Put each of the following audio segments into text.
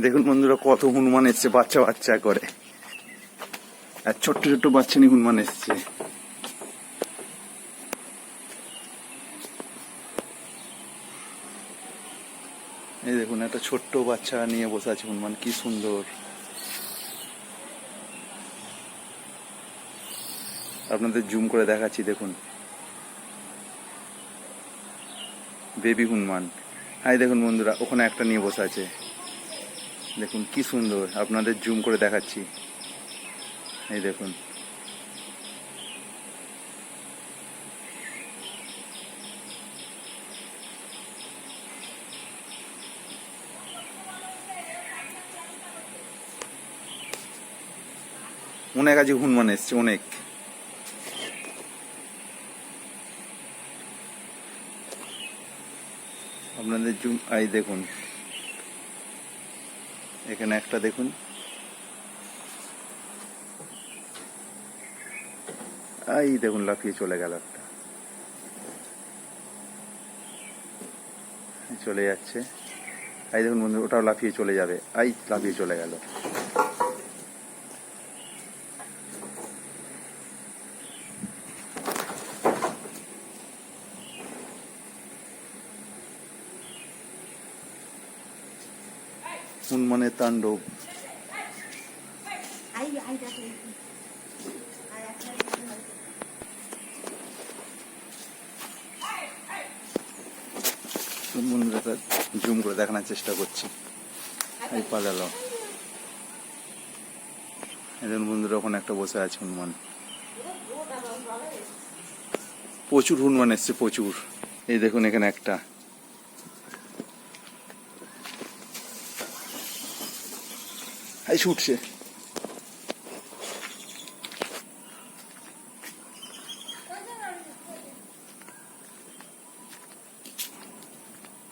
দেখুন বন্ধুরা, কত হনুমান এসছে বাচ্চা বাচ্চা করে। আর ছোট্ট ছোট্ট বাচ্চা নিয়ে হনুমান এসছে। এই দেখুন, একটা ছোট্ট বাচ্চা নিয়ে বসে আছে হনুমান, কি সুন্দর। আপনাদের জুম করে দেখাচ্ছি, দেখুন বেবি হনুমান। হাই দেখুন বন্ধুরা, ওখানে একটা নিয়ে বসে আছে, দেখুন কি সুন্দর। আপনাদের জুম করে দেখাচ্ছি, এই দেখুন। অনেক আছে হনুমান এসছে, অনেক। আপনাদের জুম, এই দেখুন এখানে একটা দেখুন, এই দেখুন লাফিয়ে চলে গেল একটা, চলে যাচ্ছে। এই দেখুন বন্ধু, ওটাও লাফিয়ে চলে যাবে, এই লাফিয়ে চলে গেল। হনুমানের তাণ্ডব। বন্ধুরা জুম করে দেখানোর চেষ্টা করছি, এই পালালো। এখন বন্ধুরা ওখানে একটা বসে আছে হনুমান। প্রচুর হনুমান এসছে, প্রচুর। এই দেখুন এখানে একটা, এই ছুটছে।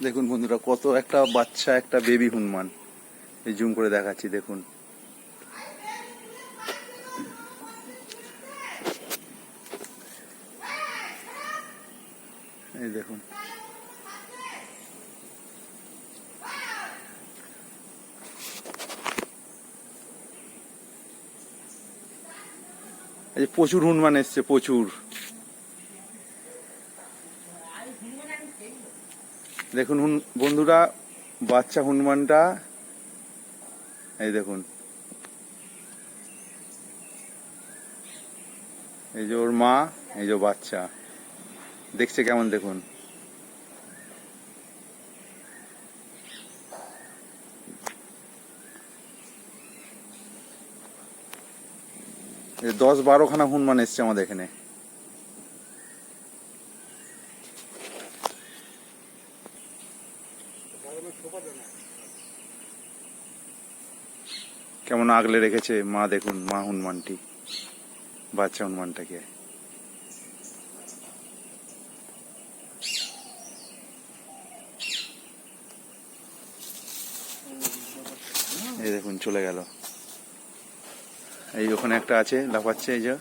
দেখুন বন্ধুরা, কত একটা বাচ্চা, একটা বেবি হনুমান। এই জুম করে দেখাচ্ছি, দেখুন। এই দেখুন, এই প্রচুর হনুমান এসছে, প্রচুর। দেখুন বন্ধুরা, বাচ্চা হনুমানটা, এই দেখুন, এই যে ওর মা, এই যে বাচ্চা, দেখছে কেমন, দেখুন। এই 10-12খানা হনুমান এসছে আমাদের এখানে। কেমন আগলে রেখেছে মা, দেখুন মা হনুমানটি, বাচ্চা হনুমানটাকে। এই দেখুন চলে গেল। এই ওখানে একটা আছে লাফাচ্ছে, এই যে।